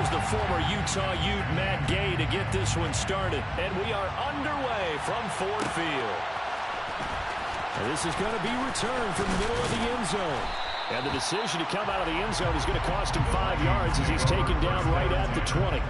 here's the former Utah Ute, Matt Gay, to get this one started. And we are underway from Ford Field. And this is going to be returned from the middle of the end zone. And the decision to come out of the end zone is going to cost him 5 yards as he's taken down right at the 20.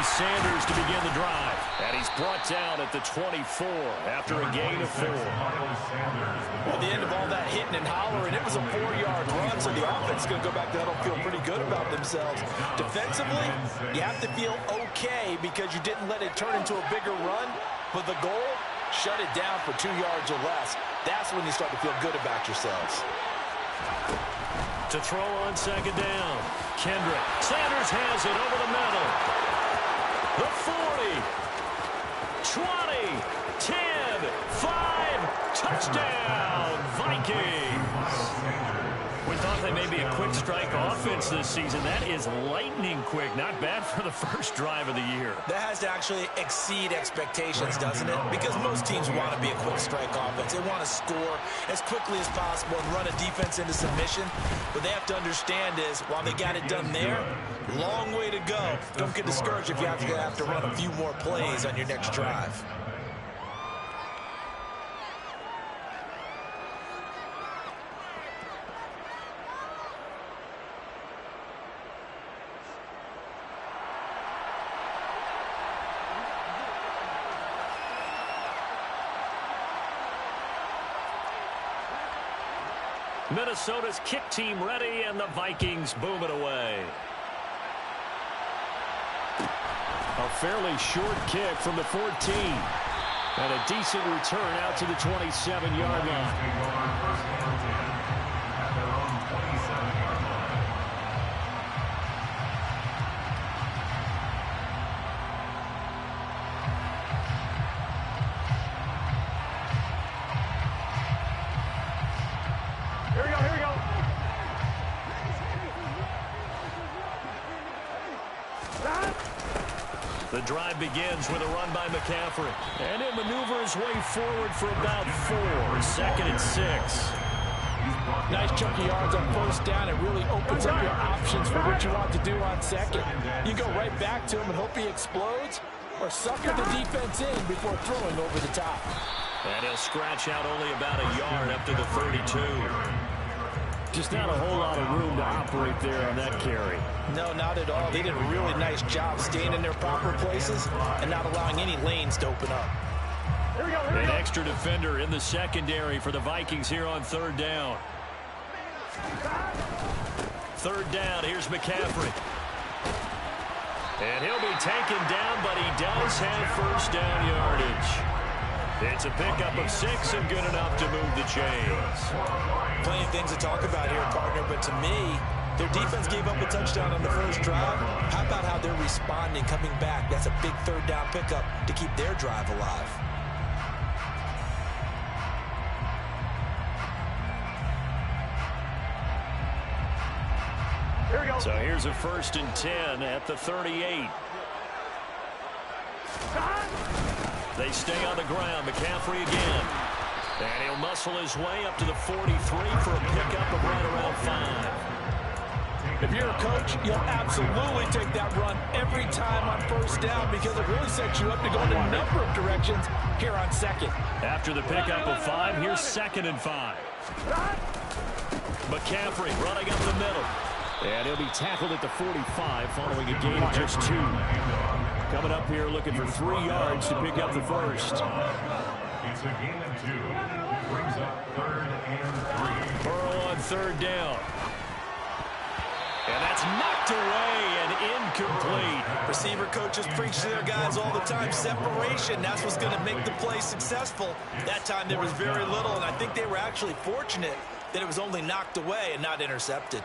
Sanders to begin the drive. And he's brought down at the 24 after a gain of 4. Well, the end of all that hitting and hollering, it was a 4-yard run, so the offense is going to go back to that and feel pretty good about themselves. Defensively, you have to feel okay because you didn't let it turn into a bigger run, but the goal, shut it down for 2 yards or less. That's when you start to feel good about yourselves. To throw on second down, Kendrick. Sanders has it over the middle. The 40, 20, 10, 5, touchdown, Vikings. We thought they may be a quick strike offense this season. That is lightning quick. Not bad for the first drive of the year. That has to actually exceed expectations, doesn't it? Because most teams want to be a quick strike offense. They want to score as quickly as possible and run a defense into submission. What they have to understand is, while they got it done there, long way to go. Don't get discouraged if you have to run a few more plays on your next drive. Minnesota's kick team ready, and the Vikings boom it away. A fairly short kick from the 14. And a decent return out to the 27-yard line. The drive begins with a run by McCaffrey. And he'll maneuver his way forward for about 4. 2nd and 6. Nice chunky yards on first down. It really opens up your options for what you want to do on second. You go right back to him and hope he explodes, or sucker the defense in before throwing over the top. And he'll scratch out only about a yard up to the 32. Just not a whole lot of room to operate there on that carry. No, not at all. They did a really nice job staying in their proper places and not allowing any lanes to open up. An extra defender in the secondary for the Vikings here on 3rd down. 3rd down, here's McCaffrey. And he'll be taken down, but he does have first down yardage. It's a pickup of 6 and good enough to move the chains. Plenty of things to talk about here, partner, but to me, their defense gave up a touchdown on the first drive. How about how they're responding, coming back? That's a big 3rd down pickup to keep their drive alive. Here we go. So here's a 1st and 10 at the 38. They stay on the ground. McCaffrey again. And he'll muscle his way up to the 43 for a pickup of right around 5. If you're a coach, you'll absolutely take that run every time on first down because it really sets you up to go in a number of directions here on second. After the pickup of 5, here's 2nd and 5. McCaffrey running up the middle. And he'll be tackled at the 45 following a gain of just 2. Coming up here looking for 3 yards to pick up the first. It's a gain of 2. Brings up 3rd and 3. Burrow on 3rd down. And that's knocked away and incomplete. Receiver coaches preach to their guys all the time. Separation, that's what's going to make the play successful. That time there was very little, and I think they were actually fortunate that it was only knocked away and not intercepted.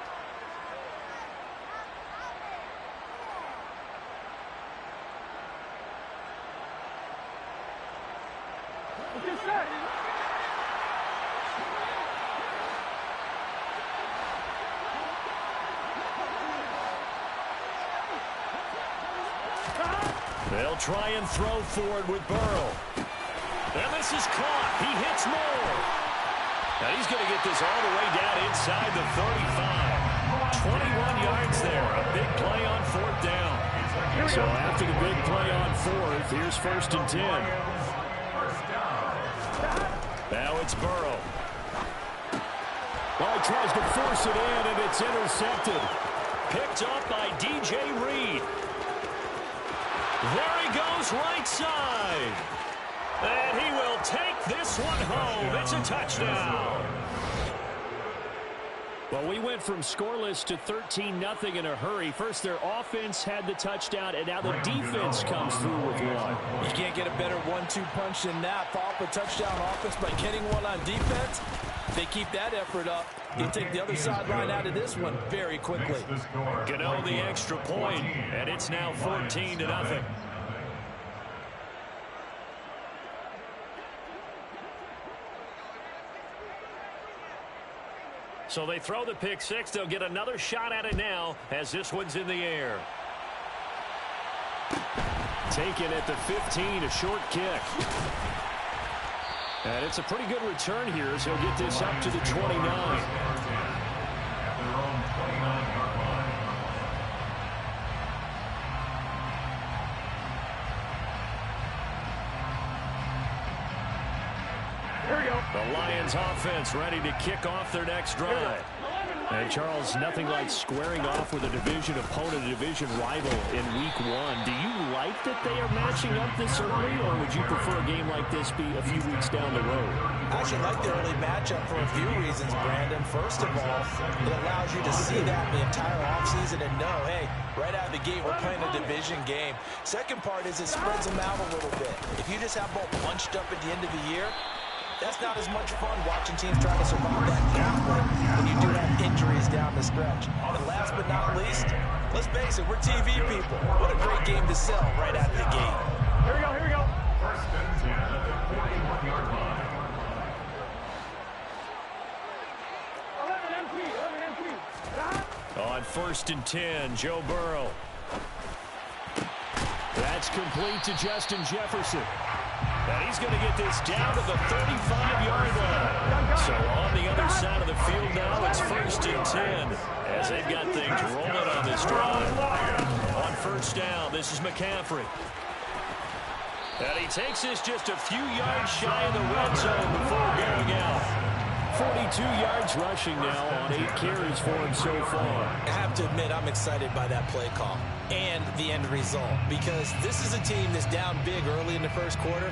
They'll try and throw forward with Burrow. And this is caught. He hits Moore. Now he's going to get this all the way down inside the 35. 21 yards there. A big play on 4th down. So after the big play on 4th, here's 1st and 10. Now it's Burrow. Oh, he tries to force it in, and it's intercepted. Picked up by DJ Reed. There he goes right side. And he will take this one home. It's a touchdown. Well, we went from scoreless to 13-0 in a hurry. First, their offense had the touchdown, and now the defense comes through with one. You can't get a better 1-2 punch than that. Follow up a touchdown offense by getting one on defense. If they keep that effort up, you take the other sideline out of this one very quickly. Gano the extra point, and it's now 14-0. So they throw the pick 6. They'll get another shot at it now as this one's in the air. Taken at the 15, a short kick. And it's a pretty good return here as he'll get this up to the 29. The Lions offense ready to kick off their next drive. And Charles, nothing like squaring off with a division opponent, a division rival in week 1. Do you like that they are matching up this early, or would you prefer a game like this be a few weeks down the road? I actually like the early matchup for a few reasons, Brandon. First of all, it allows you to see that the entire offseason and know, hey, right out of the gate, we're playing a division game. Second part is it spreads them out a little bit. If you just have both bunched up at the end of the year, that's not as much fun watching teams try to survive that gauntlet when you do have injuries down the stretch. And last but not least, let's face it, we're TV people. What a great game to sell right out of the gate. Here we go, here we go. 1st and 10 at the 41-yard line. 11 MP. On 1st and 10, Joe Burrow. That's complete to Justin Jefferson. And he's going to get this down to the 35-yard line. So on the other side of the field now, it's 1st and 10 as they've got things rolling on this drive. On 1st down, this is McCaffrey. And he takes this just a few yards shy of the red zone before going out. 42 yards rushing now on 8 carries for him so far. I have to admit, I'm excited by that play call and the end result because this is a team that's down big early in the first quarter,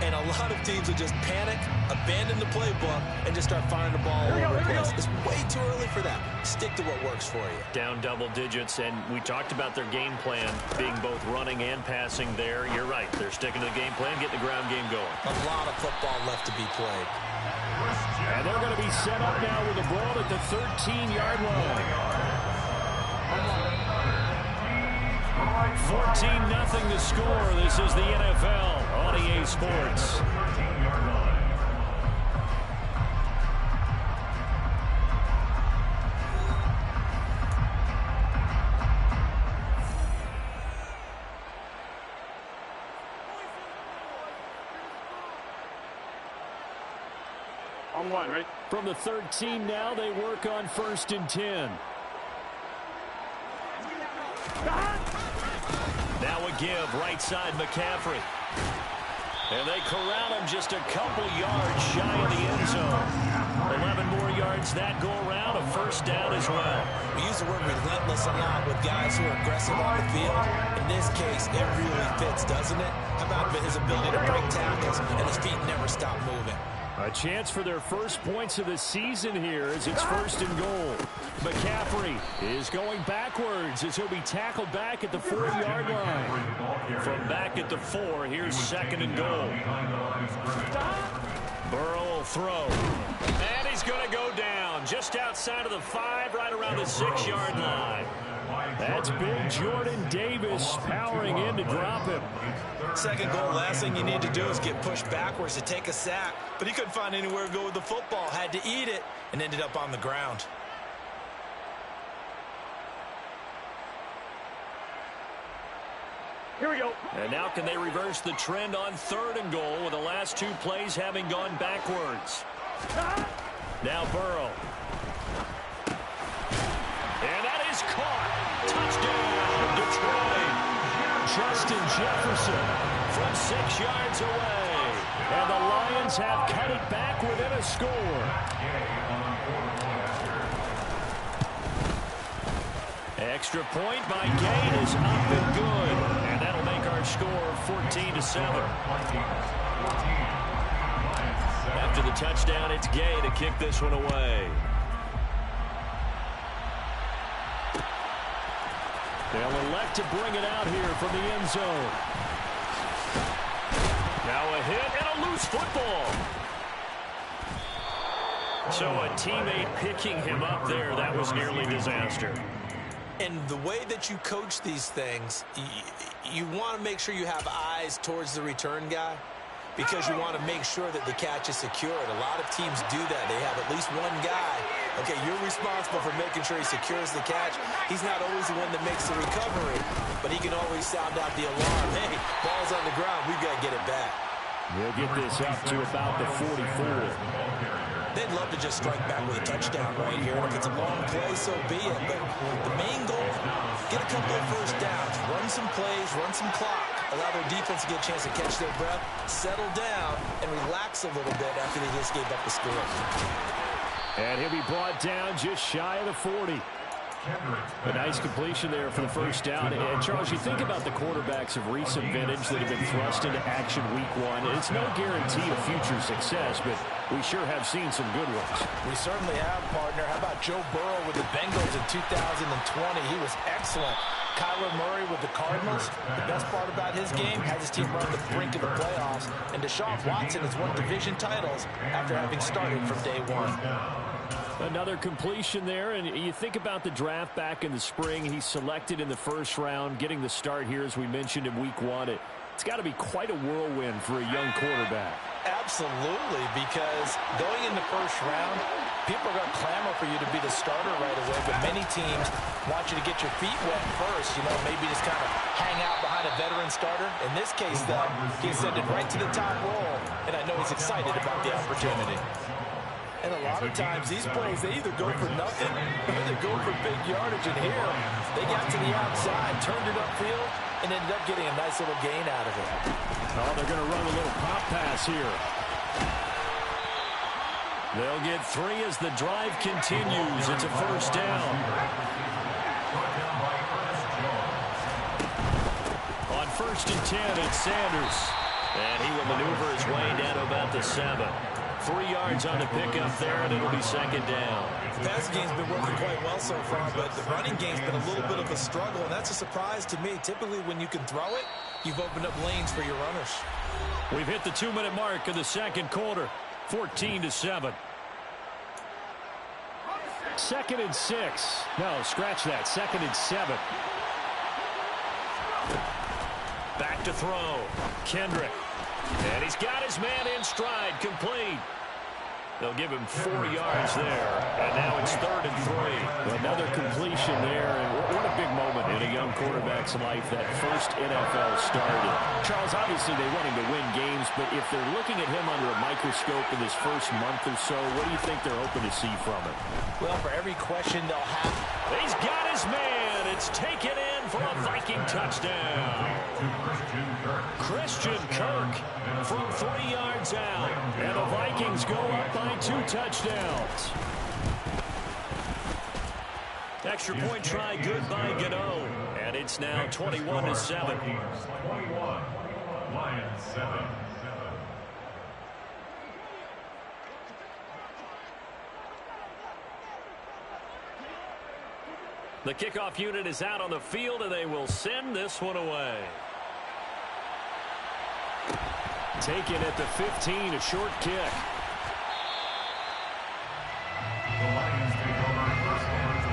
and a lot of teams will just panic, abandon the playbook, and just start firing the ball all over the place. It's way too early for that. Stick to what works for you. Down double digits, and we talked about their game plan being both running and passing there. You're right. They're sticking to the game plan, getting the ground game going. A lot of football left to be played. And they're going to be set up now with the ball at the 13-yard line. 14-0 the score. This is the NFL on EA Sports. On 1, right? From the 13 now, they work on 1st and 10. Now a give, right side McCaffrey. And they corral him just a couple yards shy of the end zone. 11 more yards that go around, a first down as well. We use the word relentless a lot with guys who are aggressive on the field. In this case, it really fits, doesn't it? How about his ability to break tackles and his feet never stop moving? A chance for their first points of the season here as it's first and goal. McCaffrey is going backwards as he'll be tackled back at the 4-yard line. From back at the 4, here's second and goal. Burrow will throw. And he's going to go down just outside of the 5, right around the 6-yard line. That's big Jordan Davis powering in to drop him. Second goal, last thing you need to do is get pushed backwards to take a sack. But he couldn't find anywhere to go with the football. Had to eat it and ended up on the ground. Here we go. And now can they reverse the trend on third and goal with the last 2 plays having gone backwards? Now Burrow. And that is caught. Touchdown, Detroit. Justin Jefferson from 6 yards away. And the Lions have cut it back within a score. Extra point by Gay is up and good. And that'll make our score 14-7. After the touchdown, it's Gay to kick this one away. They'll elect to bring it out here from the end zone. Now a hit and a loose football. So a teammate picking him up there, that was nearly disaster. And the way that you coach these things, you want to make sure you have eyes towards the return guy because you want to make sure that the catch is secured. A lot of teams do that. They have at least one guy. Okay, you're responsible for making sure he secures the catch. He's not always the one that makes the recovery, but he can always sound out the alarm. Hey, ball's on the ground. We've got to get it back. We'll get this up to about the 44. They'd love to just strike back with a touchdown right here. And if it's a long play, so be it. But the main goal, get a couple of first downs, run some plays, run some clock, allow their defense to get a chance to catch their breath, settle down, and relax a little bit after they just gave up the score. And he'll be brought down just shy of the 40. A nice completion there for the first down. And, Charles, you think about the quarterbacks of recent vintage that have been thrust into action week 1. It's no guarantee of future success, but we sure have seen some good ones. We certainly have, partner. How about Joe Burrow with the Bengals in 2020? He was excellent. Kyler Murray with the Cardinals. The best part about his game, has his team run to the brink of the playoffs. And Deshaun Watson has won division titles after having started from day 1. Another completion there, and you think about the draft back in the spring. He's selected in the first round, getting the start here, as we mentioned, in week 1. It's got to be quite a whirlwind for a young quarterback. Absolutely, because going in the first round, people are going to clamor for you to be the starter right away, but many teams want you to get your feet wet first, maybe just kind of hang out behind a veteran starter. In this case, though, he ascended right to the top role, and I know he's excited about the opportunity. And a lot of times, these plays, they either go for nothing or they go for big yardage. And here, they got to the outside, turned it upfield, and ended up getting a nice little gain out of it. Oh, they're going to run a little pop pass here. They'll get 3 as the drive continues. It's a first down. On 1st and 10, it's Sanders. And he will maneuver his way down to about the 7. 3 yards on the pickup there, and it'll be second down. The passing game's been working quite well so far, but the running game's been a little bit of a struggle, and that's a surprise to me. Typically, when you can throw it, you've opened up lanes for your runners. We've hit the 2-minute mark of the second quarter, 14-7. 2nd and 6. No, scratch that. 2nd and 7. Back to throw. Kendrick. And he's got his man in stride, complete. They'll give him 4 yards there. And now it's 3rd and 3. Another completion there. And what a big moment in a young quarterback's life, that first NFL started. Charles, obviously they want him to win games, but if they're looking at him under a microscope in his first month or so, what do you think they're hoping to see from him? Well, for every question they'll have. He's got his man, it's taken in for a Viking touchdown. Christian Kirk from 3 yards out. And the Vikings go up by 2 touchdowns. Extra point try good by Gano. And it's now 21-7. 21, Lions 7. The kickoff unit is out on the field, and they will send this one away. Taken at the 15, a short kick. The Lions take over first and 10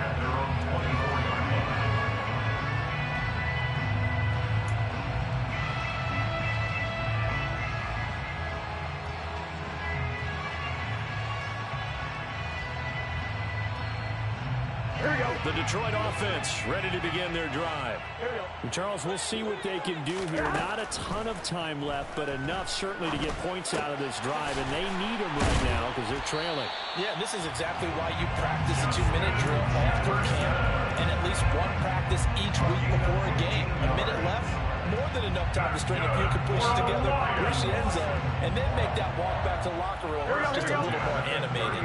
at their own 24-yard line. The Detroit offense ready to begin their drive. Charles, we'll see what they can do here. Not a ton of time left, but enough certainly to get points out of this drive, and they need them right now because they're trailing. Yeah, this is exactly why you practice a 2-minute drill after camp and at least one practice each week before a game. A minute left, more than enough time to string a few completions together, reach the end zone, and then make that walk back to the locker room just a little more animated.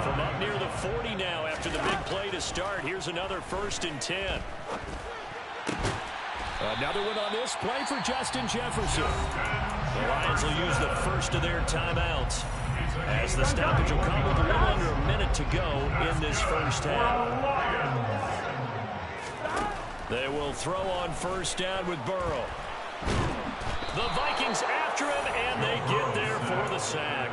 From up near the 40 now after the big play to start, here's another 1st and 10. Another one on this play for Justin Jefferson. The Lions will use the first of their timeouts as the stoppage will come with a little under a minute to go in this first half. They will throw on 1st down with Burrow. The Vikings after him, and they get there for the sack.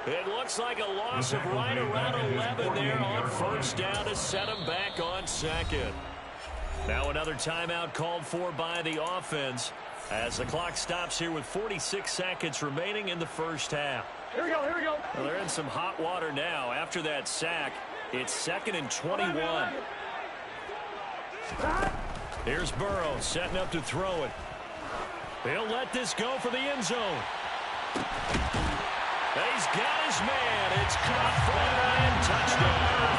It looks like a loss of right around 11 there on 1st down to set him back on 2nd. Now another timeout called for by the offense as the clock stops here with 46 seconds remaining in the first half. Here we go. Well, they're in some hot water now. After that sack, it's 2nd and 21. Here's Burrow setting up to throw it. He'll let this go for the end zone. He's got his man. It's caught for a Lion touchdown.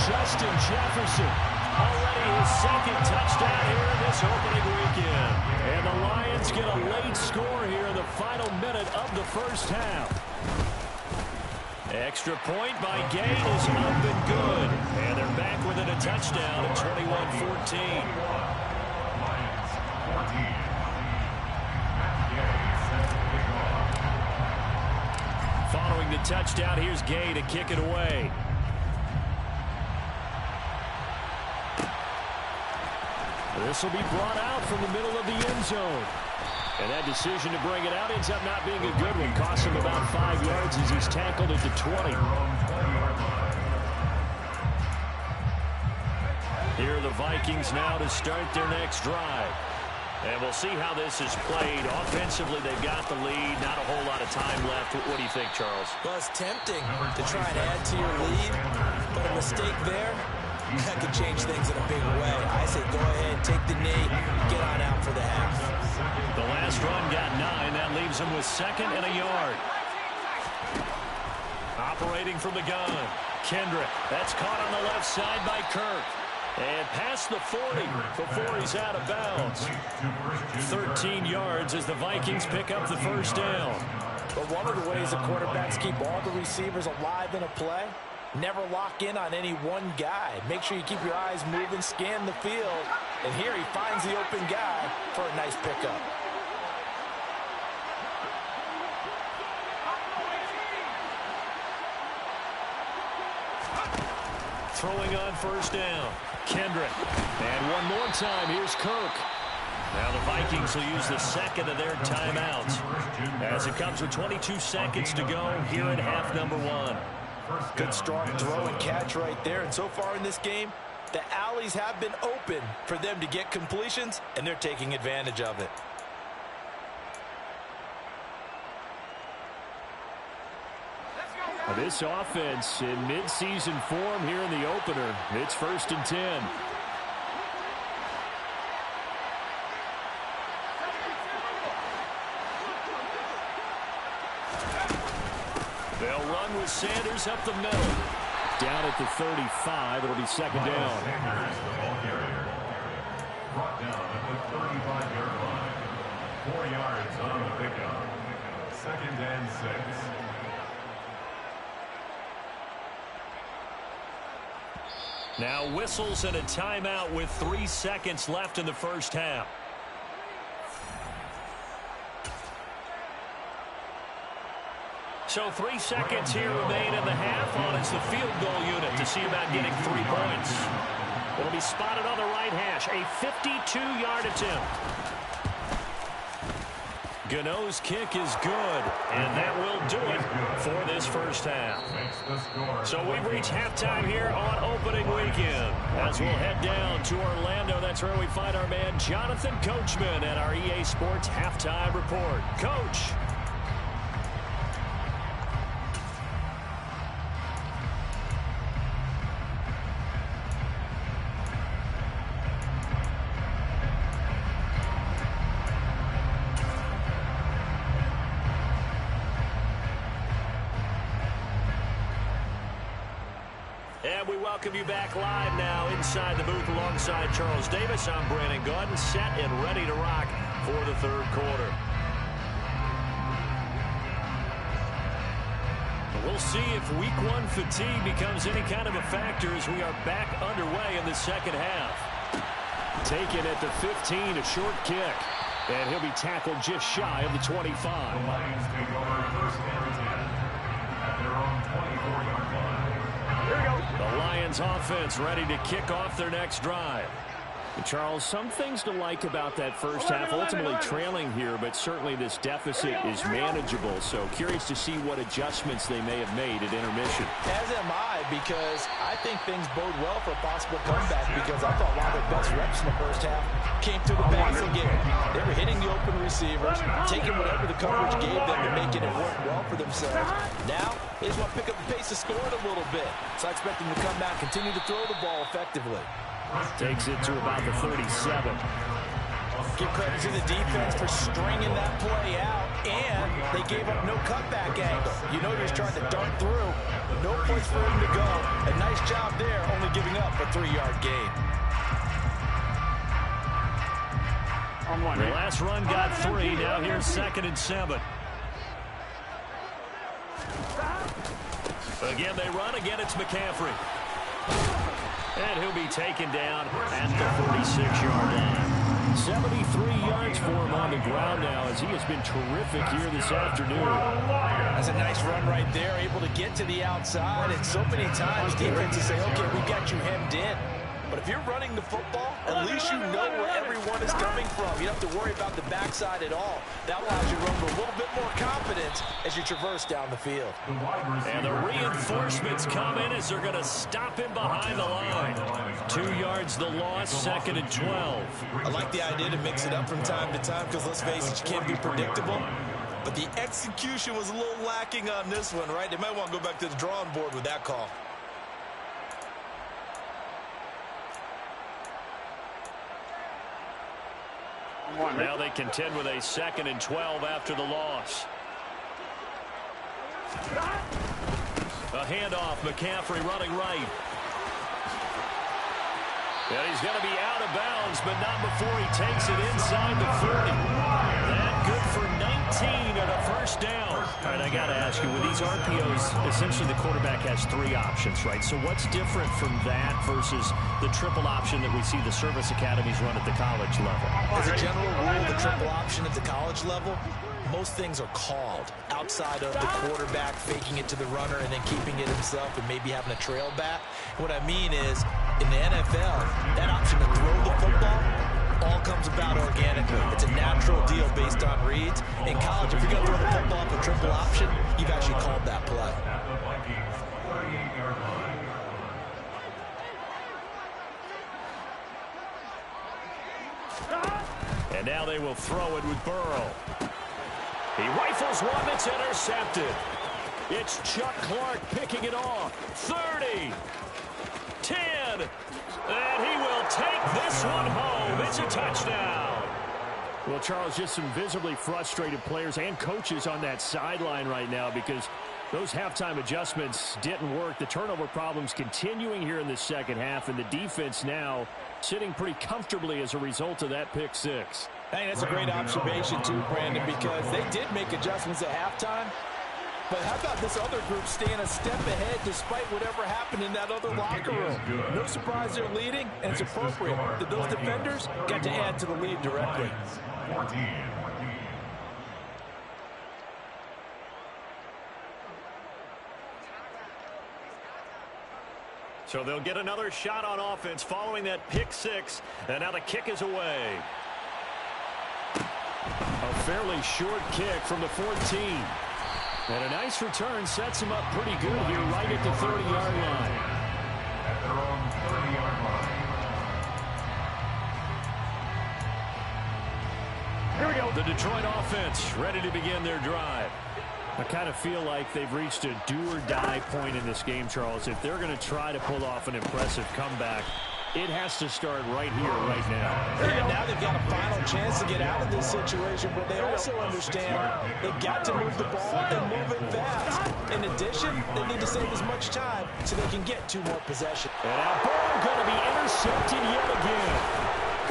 Justin Jefferson, already his 2nd touchdown here in this opening weekend. And the Lions get a late score here in the final minute of the first half. Extra point by Gay is up and good. And they're back within a touchdown at 21-14. Lions 14. Following the touchdown, here's Gay to kick it away. This will be brought out from the middle of the end zone. And that decision to bring it out ends up not being a good one. Costs him about 5 yards as he's tackled at the 20. Here are the Vikings now to start their next drive. And we'll see how this is played. Offensively, they've got the lead. Not a whole lot of time left. What do you think, Charles? Well, it's tempting to try and add to your lead, but a mistake there, that could change things in a big way. I say go ahead, take the knee, get on out for the half. The last run got 9. That leaves him with 2nd and a yard. Operating from the gun, Kendrick. That's caught on the left side by Kirk. And past the 40 before he's out of bounds. 13 yards as the Vikings pick up the 1st down. But one of the ways the quarterbacks keep all the receivers alive in a play, never lock in on any one guy. Make sure you keep your eyes moving, scan the field. And here he finds the open guy for a nice pickup. Throwing on 1st down, Kendrick. And one more time, here's Kirk. Now the Vikings will use the 2nd of their timeouts as it comes with 22 seconds to go here in half number 1. Good strong throw and catch right there. And so far in this game, the alleys have been open for them to get completions, and they're taking advantage of it. This offense in mid-season form here in the opener. It's 1st and 10. They'll run with Sanders up the middle. Down at the 35. It'll be second down. Sanders, the ball carrier. Brought down at the 35-yard line. 4 yards on the pickup. 2nd and 6. Now whistles and a timeout with 3 seconds left in the first half. So 3 seconds here remain in the half on it's the field goal unit to see about getting 3 points. It'll be spotted on the right hash. A 52-yard attempt. Gano's kick is good, and that will do it for this first half. So we've reached halftime here on opening weekend. As we'll head down to Orlando, that's where we find our man Jonathan Coachman at our EA Sports Halftime Report. Coach. And we welcome you back live now inside the booth alongside Charles Davis. I'm Brandon Gaudin, set and ready to rock for the third quarter. We'll see if week 1 fatigue becomes any kind of a factor as we are back underway in the second half. Taken at the 15, a short kick. And he'll be tackled just shy of the 25. The Lions take over 1st and 10 at their own 24-yard line. The Lions offense ready to kick off their next drive. And Charles, some things to like about that first half. Ultimately trailing here, but certainly this deficit is manageable. So curious to see what adjustments they may have made at intermission. As am I, because I think things bode well for a possible comeback, because I thought a lot of their best reps in the first half came through the passing game. They were hitting the open receivers, taking whatever the coverage gave them and making it work well for themselves. Now, they just want to pick up the pace of scoring a little bit. So I expect them to come back, continue to throw the ball effectively. Takes it to about the 37. Give credit to the defense for stringing that play out, and they gave up no cutback angle. You know, he's trying to dart through. No place for him to go. A nice job there, only giving up a 3-yard gain. The last run got 3. Now here's 2nd and 7. Again, they run. Again, it's McCaffrey. And he'll be taken down at the 46-yard line. 73 yards for him on the ground now, as he has been terrific here this afternoon. That's a nice run right there, able to get to the outside. And so many times defenses say, okay, we got you hemmed in. But if you're running the football, at least you know where everyone is coming from. You don't have to worry about the backside at all. That allows you to run with a little bit more confidence as you traverse down the field. And the reinforcements come in as they're going to stop him behind the line. 2 yards the loss, 2nd and 12. I like the idea to mix it up from time to time, because let's face it, you can't be predictable. But the execution was a little lacking on this one, right? They might want to go back to the drawing board with that call. Now they contend with a 2nd and 12 after the loss. A handoff, McCaffrey running right. And he's going to be out of bounds, but not before he takes it inside the 40. That good for 19 and a first down. All right, I got to ask you, with these RPOs, essentially the quarterback has 3 options, right? So what's different from that versus the triple option that we see the service academies run at the college level? As a general rule, the triple option at the college level, most things are called outside of the quarterback faking it to the runner and then keeping it himself and maybe having a trail back. What I mean is, in the NFL, that option to throw the football all comes about organically. It's a natural deal based on reads. In college, if you're going to throw the football up a triple option, you've actually called that play. At the Vikings 48-yard line. And now they will throw it with Burrow. He rifles one that's intercepted. It's Chuck Clark picking it off. 30, 10, and he will take this one home. It's a touchdown. Well, Charles, just some visibly frustrated players and coaches on that sideline right now, because Those halftime adjustments didn't work. The turnover problems continuing here in the second half, and the defense now sitting pretty comfortably as a result of that pick six. I think that's a great observation too, Brandon, because they did make adjustments at halftime. But how about this other group staying a step ahead despite whatever happened in that other locker room? No surprise they're leading, and it's appropriate that those defenders got to add to the lead directly. 14. So they'll get another shot on offense following that pick six, and now the kick is away. A fairly short kick from the 14. And a nice return sets him up pretty good here right at the 30-yard line. At their own 30-yard line. Here we go. The Detroit offense ready to begin their drive. I kind of feel like they've reached a do-or-die point in this game, Charles. If they're going to try to pull off an impressive comeback, it has to start right here, right now. Yeah, now they've got a final chance to get out of this situation, but they also understand they've got to move the ball and move it fast. In addition, they need to save as much time so they can get 2 more possessions. And that ball going to be intercepted yet again.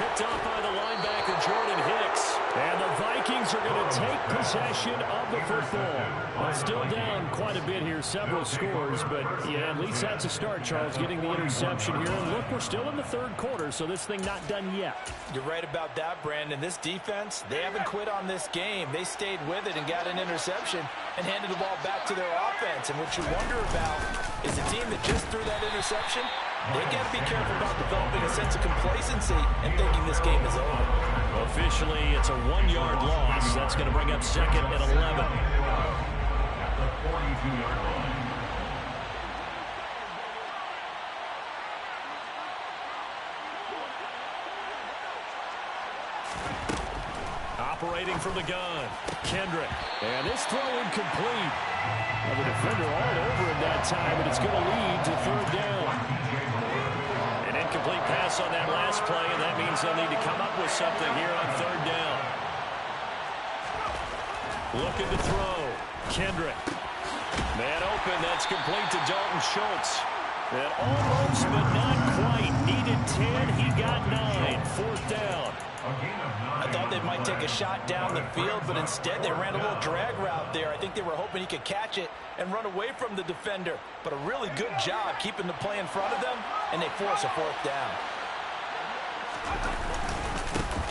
Picked off by the linebacker, Jordan Hicks. And the Vikings are going to take possession of the football. Well, still down quite a bit here, several scores, but yeah, at least that's a start, Charles, getting the interception here. And look, we're still in the third quarter, so this thing not done yet. You're right about that, Brandon. This defense, they haven't quit on this game. They stayed with it and got an interception and handed the ball back to their offense. And what you wonder about is the team that just threw that interception, they got to be careful about developing a sense of complacency and thinking this game is over. Officially, it's a 1-yard loss. That's going to bring up second and 11. At the 42-yard line. Operating from the gun, Kendrick. And this throw incomplete. Well, the defender all over him that time, and it's going to lead to third down. An incomplete pass on that last play, and that means they'll need to come up with something here on third down. Looking to throw, Kendrick. Man open, that's complete to Dalton Schultz. And almost, but not quite. Needed 10, he got 9. Fourth down. I thought they might take a shot down the field, but instead they ran a little drag route there. I think they were hoping he could catch it and run away from the defender. But a really good job keeping the play in front of them, and they force a fourth down.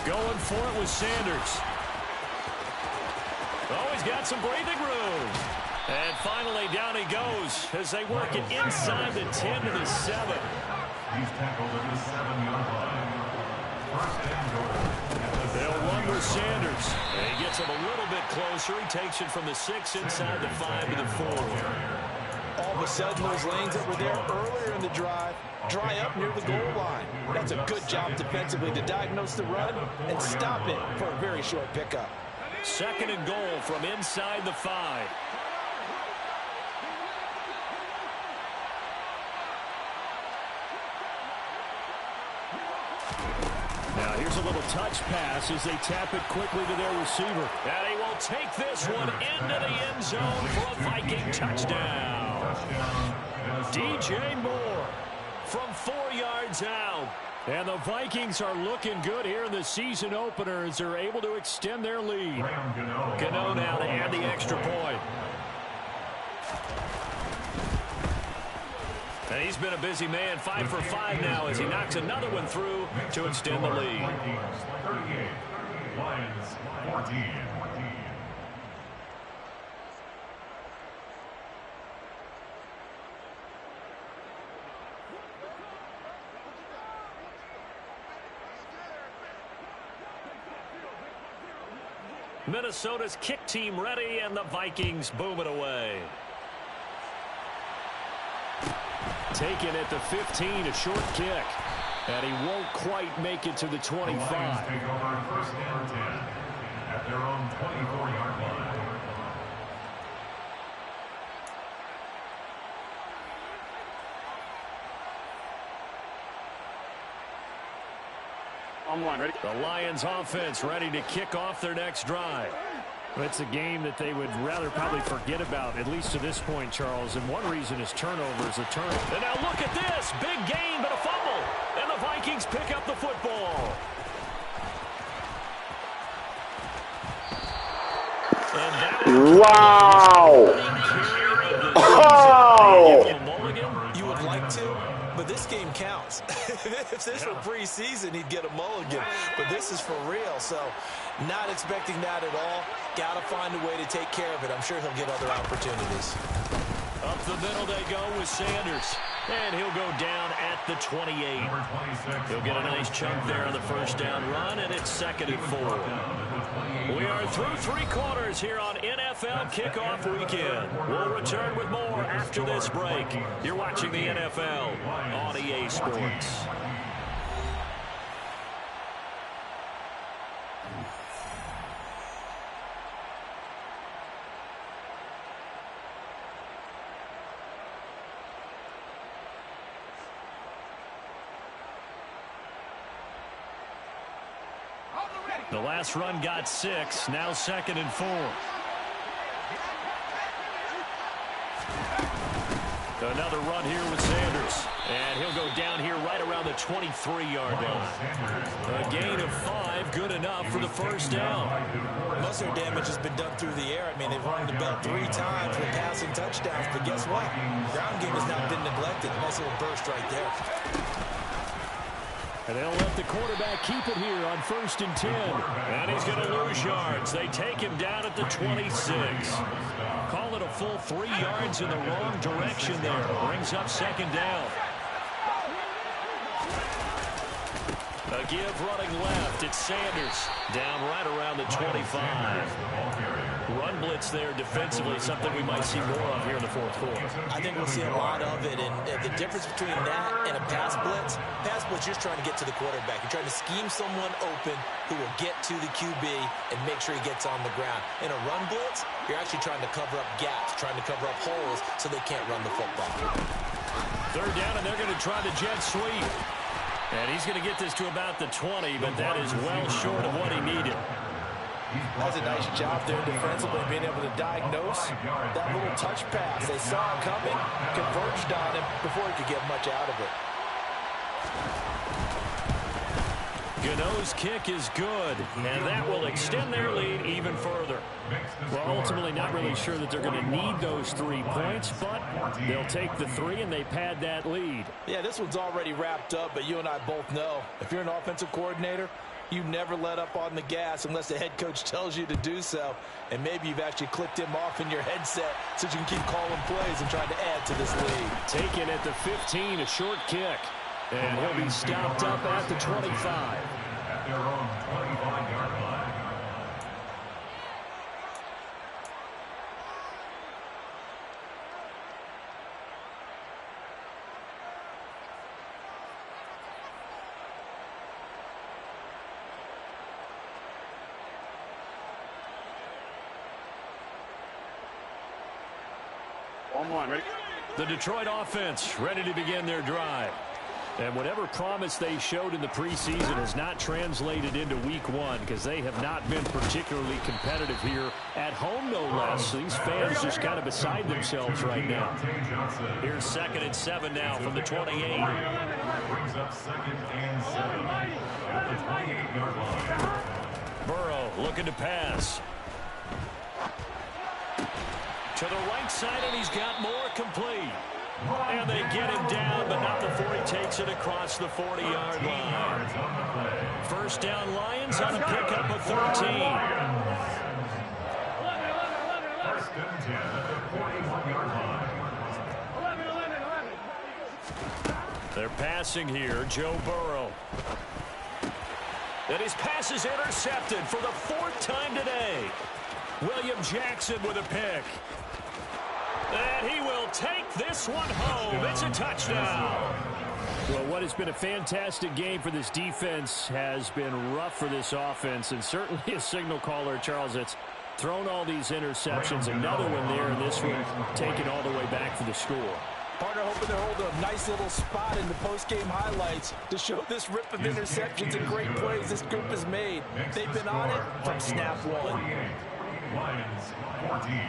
Going for it with Sanders. Oh, he's got some breathing room. And finally, down he goes as they work it inside the 10 to the 7. He's tackled at the 7-yard line. First and goal. They'll run with Sanders. And he gets him a little bit closer. He takes it from the 6 inside the 5 to the 4. All of a sudden, those lanes that were there earlier in the drive dry up near the goal line. That's a good job defensively to diagnose the run and stop it for a very short pickup. Second and goal from inside the 5. Now here's a little touch pass as they tap it quickly to their receiver. And he will take this one into the end zone for a Viking touchdown. DJ Moore from 4 yards out. And the Vikings are looking good here in the season opener as they're able to extend their lead. Gano now to add the extra point. And he's been a busy man, 5 for 5 now as he knocks another one through to extend the lead. 38, Lions 14. Minnesota's kick team ready, and the Vikings boom it away. Taken at the 15, a short kick. And he won't quite make it to the 25. The Lions take over first and 10 at their own 24-yard line. The Lions offense ready to kick off their next drive. It's a game that they would rather probably forget about, at least to this point, Charles. And one reason is turnovers. A turnover. And now look at this. Big gain, but a fumble. And the Vikings pick up the football. Wow. Oh. You would like to, but this game counts. If this were preseason, he'd get a mulligan. But this is for real, so not expecting that at all. Got to find a way to take care of it. I'm sure he'll get other opportunities. Up the middle they go with Sanders. And he'll go down at the 28. He'll get a nice chunk there on the first down run, and it's 2nd and 4. We are through 3 quarters here on NFL Kickoff Weekend. We'll return with more after this break. You're watching the NFL on EA Sports. The last run got 6. Now 2nd and 4. Another run here with Sanders. And he'll go down here right around the 23-yard line. A gain of 5, good enough for the first down. Most of their damage has been done through the air. I mean, they've rung the bell 3 times with passing touchdowns. But guess what? Ground game has not been neglected. Nice little burst right there. And they'll let the quarterback keep it here on 1st and 10. And he's going to lose yards. They take him down at the 26. Call it a full 3 yards in the wrong direction there. Brings up 2nd down. A give running left. It's Sanders. Down right around the 25. Run blitz there defensively, something we might see more of here in the 4th quarter. I think we'll see a lot of it, and the difference between that and a pass blitz, you're just trying to get to the quarterback. You're trying to scheme someone open who will get to the QB and make sure he gets on the ground. In a run blitz, you're actually trying to cover up gaps, trying to cover up holes so they can't run the football. 3rd down, and they're going to try the jet sweep. And he's going to get this to about the 20, but that is well short of what he needed. That's a nice job there defensively, being able to diagnose that little touch pass. They saw him coming, converged on him before he could get much out of it. Gano's kick is good, and that will extend their lead even further. Well, ultimately not really sure that they're going to need those 3 points, but they'll take the 3 and they pad that lead. Yeah, this one's already wrapped up, but you and I both know if you're an offensive coordinator, you never let up on the gas unless the head coach tells you to do so. And maybe you've actually clicked him off in your headset so you can keep calling plays and trying to add to this lead. Taken at the 15, a short kick. And he'll be stopped up at the 25. At their own 25-yard line. The Detroit offense ready to begin their drive. And whatever promise they showed in the preseason has not translated into week 1 because they have not been particularly competitive here at home, no less. So these fans just kind of beside themselves right now. Here's 2nd and 7 now from the 28. Brings up 2nd and 7 at the 28-yard line. Burrow looking to pass. To the right side, and he's got more complete. And they get him down, but not before he takes it across the 40-yard line. 1st down Lions on a pickup of 13. 1st and 10 at the 41-yard line. They're passing here, Joe Burrow. And his pass is intercepted for the 4th time today. William Jackson with a pick. And he will take this one home. It's a touchdown. Well, what has been a fantastic game for this defense has been rough for this offense, and certainly a signal caller, Charles, that's thrown all these interceptions. Another one there, and this one taken all the way back for the score. Partner hoping to hold a nice little spot in the post-game highlights to show this rip of interceptions and great plays this group has made. They've been on it from snap one. Lions 14.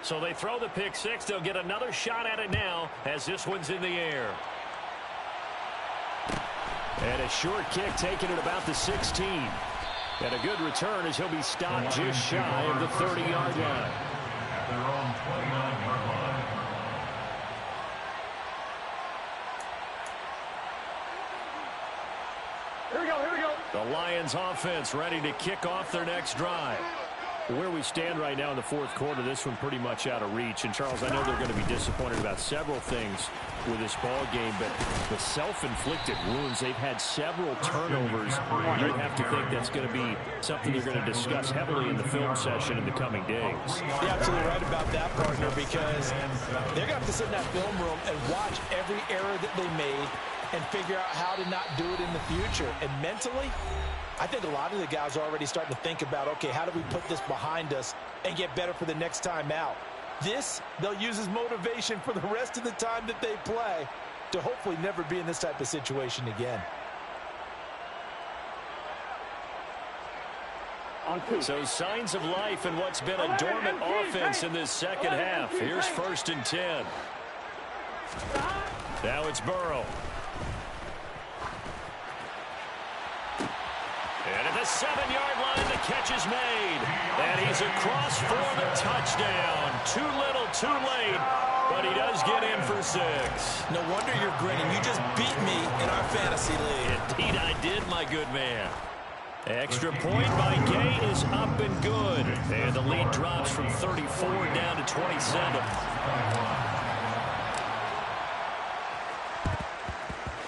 So they throw the pick six. They'll get another shot at it now as this one's in the air. And a short kick taken at about the 16. And a good return as he'll be stopped just shy of the 30-yard line. At their own 29-yard line. Here we go. The Lions offense ready to kick off their next drive. Where we stand right now in the fourth quarter, this one pretty much out of reach. And, Charles, I know they're going to be disappointed about several things with this ball game, but the self-inflicted wounds, they've had several turnovers. You have to think that's going to be something they're going to discuss heavily in the film session in the coming days. You're absolutely right about that, partner, because they're going to have to sit in that film room and watch every error that they made and figure out how to not do it in the future. And mentally, I think a lot of the guys are already starting to think about, okay, how do we put this behind us and get better for the next time out? This, they'll use as motivation for the rest of the time that they play to hopefully never be in this type of situation again. So signs of life in what's been a dormant offense in this second half. Here's 1st and 10. Now it's Burrow. And at the 7-yard line, the catch is made. And he's across for the touchdown. Too little, too late. But he does get in for 6. No wonder you're grinning. You just beat me in our fantasy league. Indeed, I did, my good man. Extra point by Gay is up and good. And the lead drops from 34 down to 27.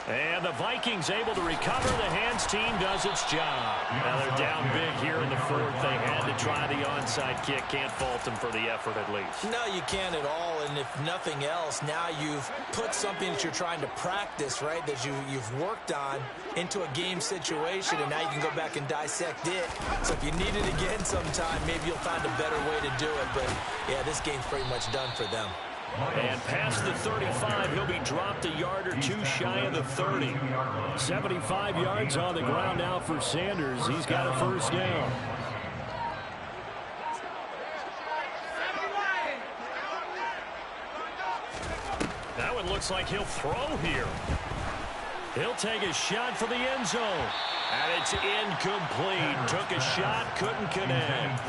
And the Vikings able to recover. The hands team does its job. Now they're down big here in the fourth. They had to try the onside kick. Can't fault them for the effort at least. No, you can't at all. And if nothing else, now you've put something that you're trying to practice, right, that you've worked on into a game situation, and now you can go back and dissect it. So if you need it again sometime, maybe you'll find a better way to do it. But, yeah, this game's pretty much done for them. And past the 35, he'll be dropped a yard or two shy of the 30. 75 yards on the ground now for Sanders. He's got a 1st down. That one looks like he'll throw here. He'll take a shot for the end zone. And it's incomplete. Took a shot, couldn't connect.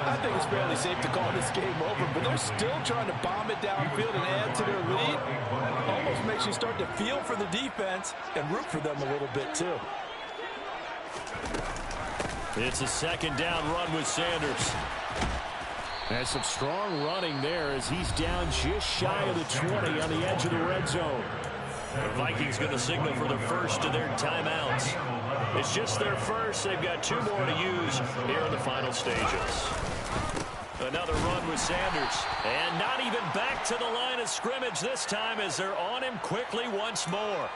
I think it's fairly safe to call this game over, but they're still trying to bomb it downfield and add to their lead. Almost makes you start to feel for the defense and root for them a little bit, too. It's a 2nd down run with Sanders. And some strong running there as he's down just shy of the 20 on the edge of the red zone. The Vikings going to signal for the first of their timeouts. It's just their first. They've got 2 more to use here in the final stages. Another run with Sanders. And not even back to the line of scrimmage this time as they're on him quickly once more.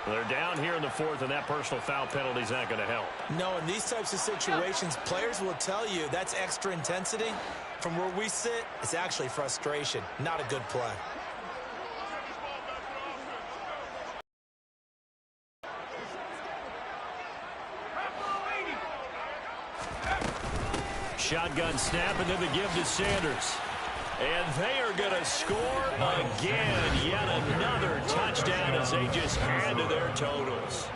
They're down here in the 4th, and that personal foul penalty is not going to help. No, in these types of situations, players will tell you that's extra intensity. From where we sit, it's actually frustration, not a good play. Shotgun snap, and then the give to Sanders. And they are going to score again. Yet another touchdown as they just add to their totals.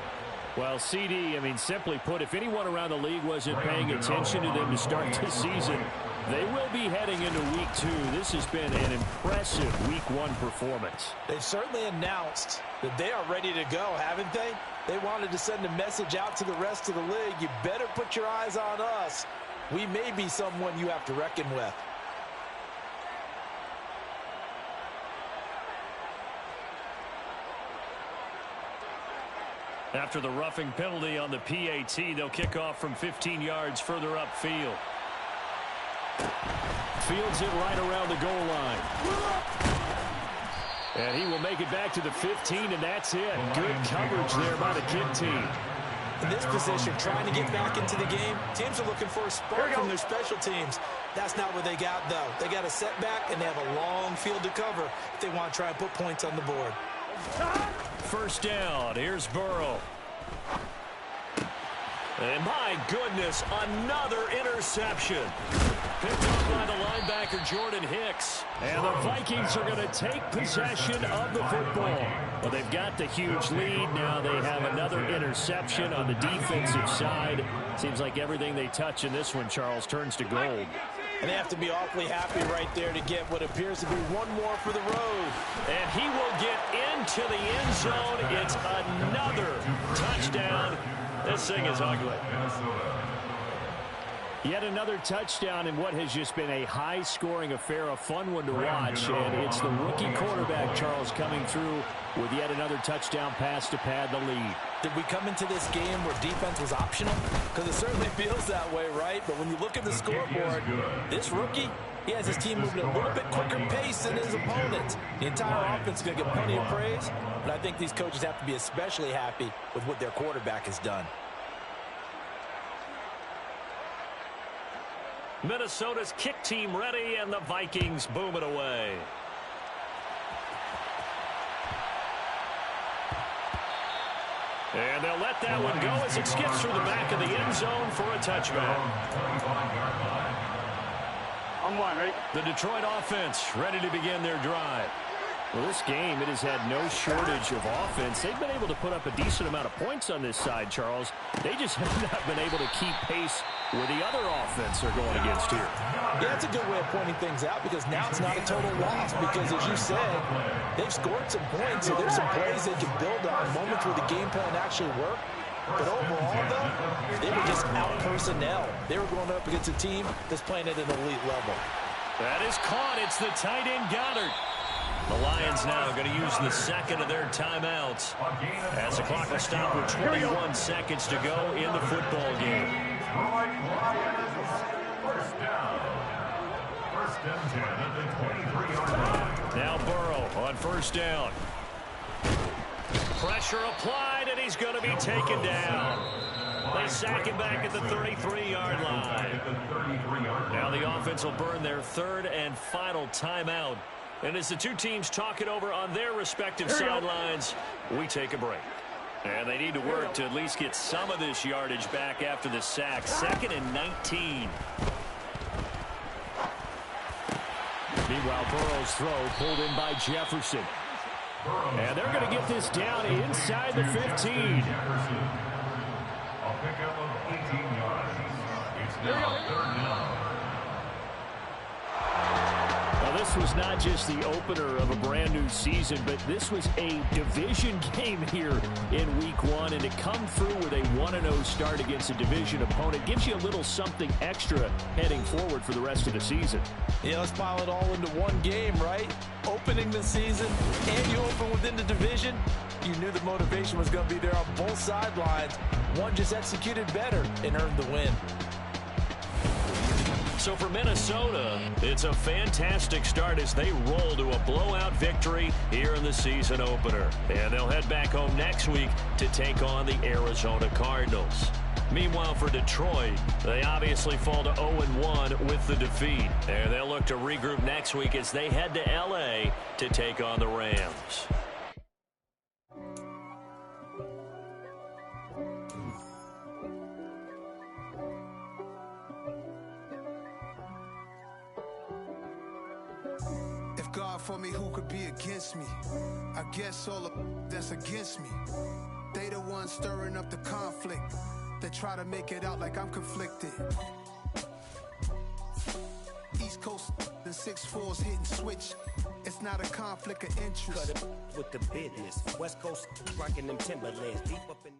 Well, CD, I mean, simply put, if anyone around the league wasn't paying attention to them to start this season, they will be heading into Week 2. This has been an impressive Week 1 performance. They've certainly announced that they are ready to go, haven't they? They wanted to send a message out to the rest of the league. You better put your eyes on us. We may be someone you have to reckon with. After the roughing penalty on the PAT, they'll kick off from 15 yards further upfield. Fields it right around the goal line. And he will make it back to the 15, and that's it. Good coverage there by the kick team. In this position, trying to get back into the game, teams are looking for a spark from their special teams. That's not what they got, though. They got a setback, and they have a long field to cover if they want to try and put points on the board. first down. Here's Burrow. And my goodness, another interception. Picked up by the linebacker, Jordan Hicks. And the Vikings are going to take possession of the football. Well, they've got the huge lead. Now they have another interception on the defensive side. Seems like everything they touch in this one, Charles, turns to gold. And they have to be awfully happy right there to get what appears to be one more for the road. And he will get into the end zone. It's another touchdown. This thing is ugly. Yet another touchdown in what has just been a high-scoring affair, a fun one to watch. And it's the rookie quarterback, Charles, coming through with yet another touchdown pass to pad the lead. Did we come into this game where defense was optional? Because it certainly feels that way, right? But when you look at the scoreboard, this rookie, he has his team moving at a little bit quicker pace than his opponents. The entire offense is going to get plenty of praise, but I think these coaches have to be especially happy with what their quarterback has done. Minnesota's kick team ready, and the Vikings boom it away. And they'll let that one go as it skips through the back of the end zone for a touchback. On one, right? The Detroit offense ready to begin their drive. Well, this game, it has had no shortage of offense. They've been able to put up a decent amount of points on this side, Charles. They just have not been able to keep pace with the other offense they're going against here. Yeah, that's a good way of pointing things out because now it's not a total loss because, as you said, they've scored some points, so there's some plays they can build on, moments where the game plan actually worked. But overall, though, they were just out-personnel. They were going up against a team that's playing at an elite level. That is caught. It's the tight end, Goddard. The Lions now going to use the second of their timeouts as the clock will stop with 21 seconds to go in the football game. First and 10 at the 23-yard line. Now Burrow on first down. Pressure applied, and he's going to be taken down. They sack him back at the 33-yard line. Now the offense will burn their third and final timeout. And as the two teams talk it over on their respective sidelines, we take a break. And they need to work to at least get some of this yardage back after the sack. 2nd and 19. Meanwhile, Burrow's throw pulled in by Jefferson. And they're going to get this down inside the 15. Jefferson. A pickup of 18 yards. It's now 3rd down. This was not just the opener of a brand new season, but this was a division game here in week 1, and to come through with a 1-0 start against a division opponent gives you a little something extra heading forward for the rest of the season. Yeah, let's pile it all into one game, right? Opening the season, and you open within the division. You knew the motivation was going to be there on both sidelines. One just executed better and earned the win. So for Minnesota, it's a fantastic start as they roll to a blowout victory here in the season opener. And they'll head back home next week to take on the Arizona Cardinals. Meanwhile, for Detroit, they obviously fall to 0-1 with the defeat. And they'll look to regroup next week as they head to L.A. to take on the Rams. God for me, who could be against me? I guess all the that's against me. They the ones stirring up the conflict. They try to make it out like I'm conflicted. East Coast and 6'4's hitting switch. It's not a conflict of interest. Cut it with the business. West Coast rocking them Timberlands. Deep up in